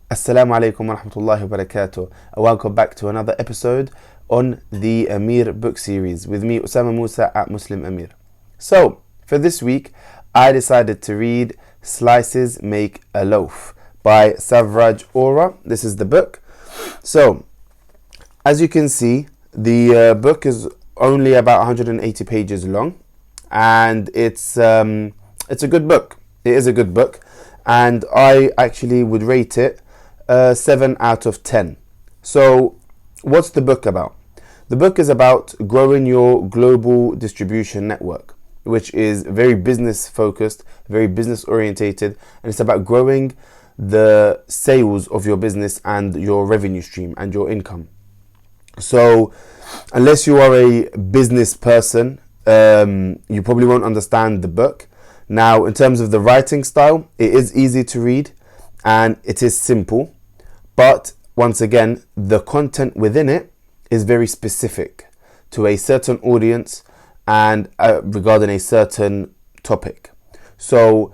Assalamu alaikum wa rahmatullahi wa barakatuh. Welcome back to another episode on the Ameer book series with me, Osama Musa at Muslim Ameer. So, for this week, I decided to read Slices Make A Loaf by Savraj Aura. This is the book. So, as you can see, the book is only about 180 pages long, and it's a good book. It is a good book, and I actually would rate it 7 out of 10. So, what's the book about? The book is about growing your global distribution network, which is very business focused, very business orientated, and it's about growing the sales of your business and your revenue stream and your income. So, unless you are a business person, you probably won't understand the book. Now, in terms of the writing style, it is easy to read and it is simple. But once again, the content within it is very specific to a certain audience and regarding a certain topic. So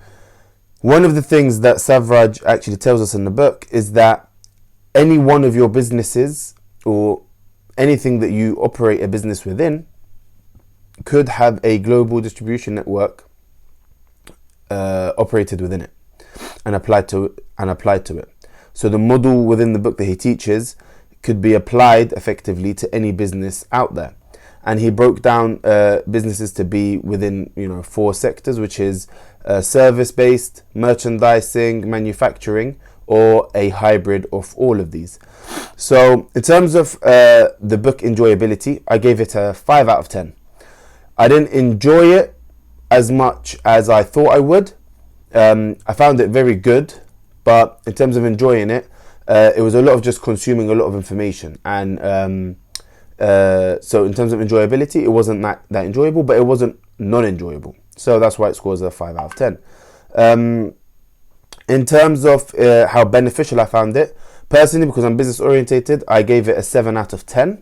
one of the things that Savraj actually tells us in the book is that any one of your businesses or anything that you operate a business within could have a global distribution network operated within it and applied to it. So the model within the book that he teaches could be applied effectively to any business out there. And he broke down businesses to be within 4 sectors, which is service-based, merchandising, manufacturing, or a hybrid of all of these. So in terms of the book Enjoyability, I gave it a 5 out of 10. I didn't enjoy it as much as I thought I would. I found it very good. But in terms of enjoying it, it was a lot of just consuming a lot of information. And so in terms of enjoyability, it wasn't that enjoyable, but it wasn't non-enjoyable. So that's why it scores a 5 out of 10. In terms of how beneficial I found it, personally, because I'm business orientated, I gave it a 7 out of 10.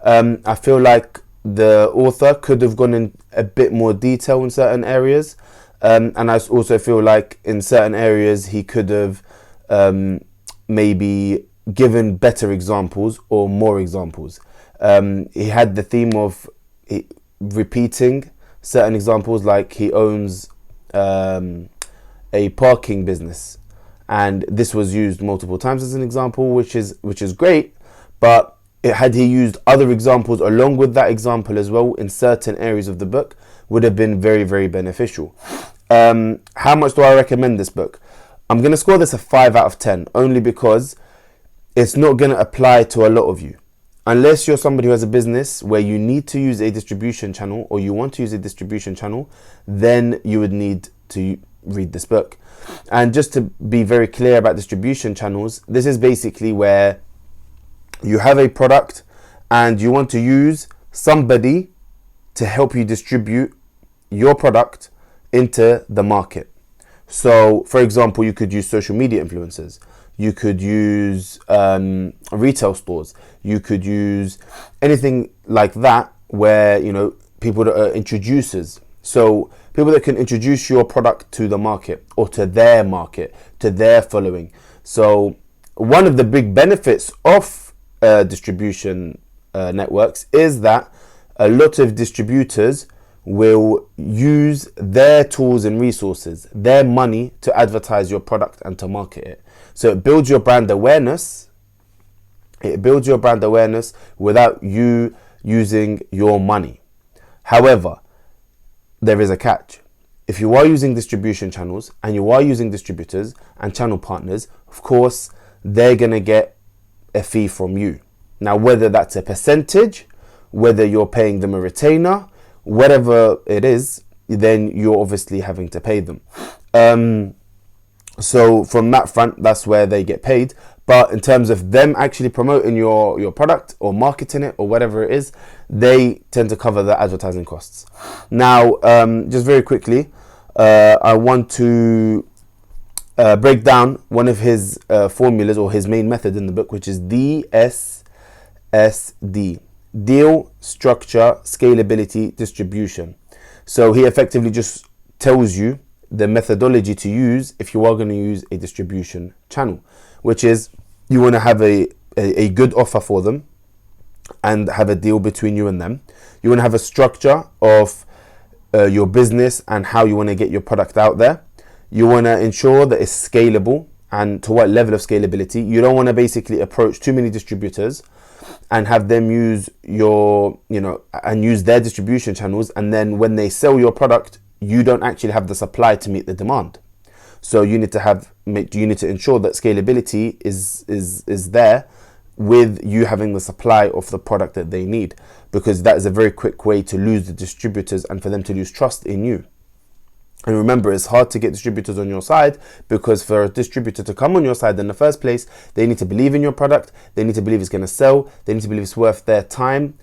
I feel like the author could have gone in a bit more detail in certain areas. And I also feel like in certain areas he could have maybe given better examples or more examples. He had the theme of repeating certain examples, like he owns a parking business, and this was used multiple times as an example, which is great. But had he used other examples along with that example as well in certain areas of the book, would have been very, very beneficial. How much do I recommend this book? I'm going to score this a 5 out of 10, only because it's not going to apply to a lot of you. Unless you're somebody who has a business where you need to use a distribution channel, or you want to use a distribution channel, then you would need to read this book. And just to be very clear about distribution channels, this is basically where you have a product and you want to use somebody to help you distribute your product into the market. So, for example, you could use social media influencers. You could use retail stores. You could use anything like that where, people that are introducers. So, people that can introduce your product to the market or to their market, to their following. So, one of the big benefits of distribution networks is that a lot of distributors will use their tools and resources, their money, to advertise your product and to market it. So it builds your brand awareness. It builds your brand awareness without you using your money. However, there is a catch. If you are using distribution channels and you are using distributors and channel partners, of course, they're going to get a fee from you. Now, whether that's a percentage, whether you're paying them a retainer, whatever it is, then you're obviously having to pay them. So from that front, that's where they get paid. But in terms of them actually promoting your product or marketing it or whatever it is, they tend to cover the advertising costs. Now, just very quickly, I want to break down one of his formulas or his main method in the book, which is DSSD. Deal, structure, scalability, distribution. So he effectively just tells you the methodology to use if you are going to use a distribution channel, which is you want to have a good offer for them and have a deal between you and them. You want to have a structure of your business and how you want to get your product out there. You want to ensure that it's scalable, and to what level of scalability. You don't want to basically approach too many distributors and have them use use their distribution channels, and then when they sell your product, you don't actually have the supply to meet the demand. So you need to ensure that scalability is there with you having the supply of the product that they need, because that is a very quick way to lose the distributors and for them to lose trust in you. And remember, it's hard to get distributors on your side, because for a distributor to come on your side in the first place, they need to believe in your product, they need to believe it's going to sell, they need to believe it's worth their time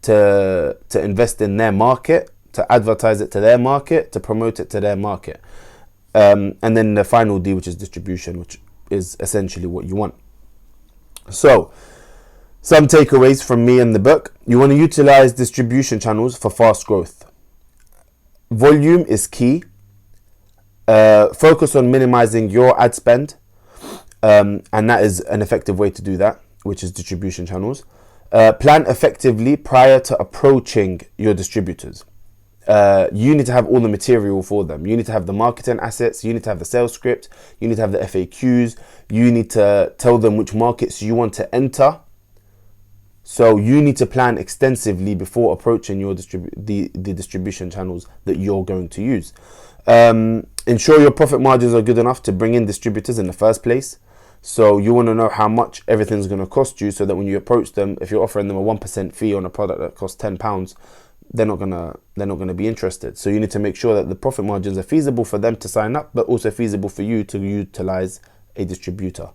to invest in their market, to advertise it to their market, to promote it to their market. And then the final D, which is distribution, which is essentially what you want. So, some takeaways from me in the book. You want to utilize distribution channels for fast growth. Volume is key. Focus on minimizing your ad spend, and that is an effective way to do that, which is distribution channels. Plan effectively prior to approaching your distributors. You need to have all the material for them. You need to have the marketing assets, you need to have the sales script, you need to have the FAQs, you need to tell them which markets you want to enter. So you need to plan extensively before approaching your the distribution channels that you're going to use. Ensure your profit margins are good enough to bring in distributors in the first place. So you want to know how much everything's going to cost you, so that when you approach them, if you're offering them a 1% fee on a product that costs £10, they're not gonna be interested. So you need to make sure that the profit margins are feasible for them to sign up, but also feasible for you to utilize a distributor.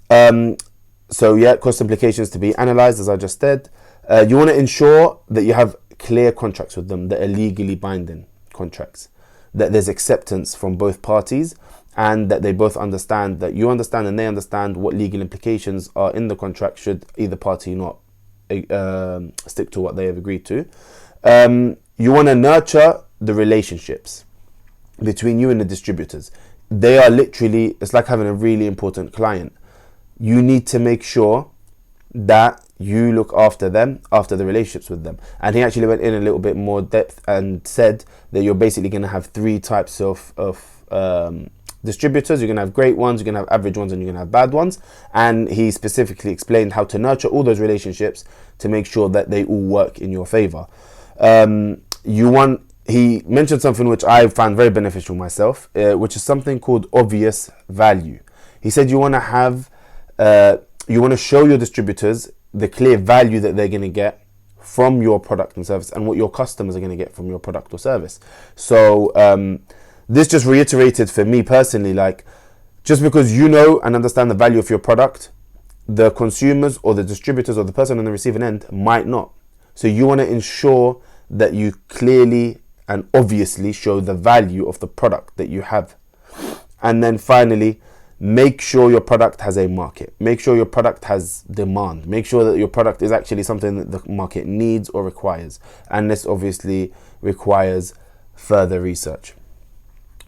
Cost implications to be analyzed, as I just said. You want to ensure that you have clear contracts with them that are legally binding contracts, that there's acceptance from both parties, and that they both understand, that you understand and they understand what legal implications are in the contract should either party not stick to what they have agreed to. You want to nurture the relationships between you and the distributors. They are literally, it's like having a really important client. You need to make sure that you look after them, after the relationships with them. And he actually went in a little bit more depth and said that you're basically going to have three types of distributors. You're going to have great ones, you're going to have average ones, and you're going to have bad ones. And he specifically explained how to nurture all those relationships to make sure that they all work in your favor. He mentioned something which I found very beneficial myself, which is something called obvious value. He said you want to show your distributors the clear value that they're going to get from your product and service, and what your customers are going to get from your product or service. So this just reiterated for me personally, like, just because you know and understand the value of your product, the consumers or the distributors or the person on the receiving end might not. So you want to ensure that you clearly and obviously show the value of the product that you have. And then finally, make sure your product has a market. Make sure your product has demand. Make sure that your product is actually something that the market needs or requires. And this obviously requires further research.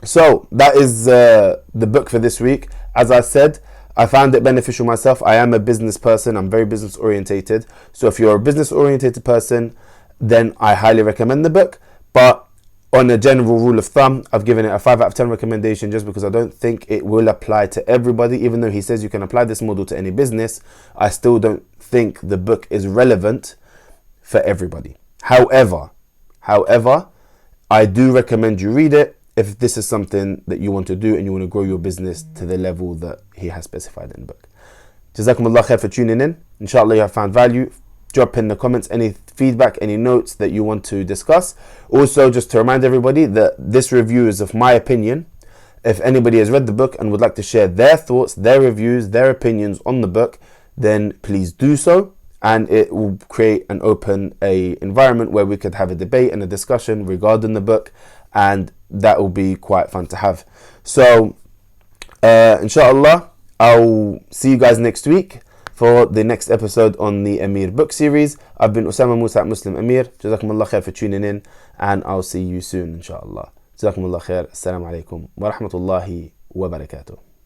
So that is the book for this week. As I said, I found it beneficial myself. I am a business person. I'm very business orientated. So if you're a business orientated person, then I highly recommend the book. But on a general rule of thumb, I've given it a 5 out of 10 recommendation, just because I don't think it will apply to everybody. Even though he says you can apply this model to any business, I still don't think the book is relevant for everybody. However, I do recommend you read it if this is something that you want to do and you want to grow your business to the level that he has specified in the book. Jazakumullah khair for tuning in. Inshallah you have found value. Drop in the comments any feedback, any notes that you want to discuss. Also, just to remind everybody that this review is of my opinion. If anybody has read the book and would like to share their thoughts, their reviews, their opinions on the book, then please do so. And it will create and open a environment where we could have a debate and a discussion regarding the book. And that will be quite fun to have. So, inshallah, I'll see you guys next week for the next episode on the Ameer book series. I've been Osama Musa at Muslim Ameer. Jazakumullah khair for tuning in, and I'll see you soon, inshallah. جزاكم الله خير. السلام عليكم ورحمة الله وبركاته.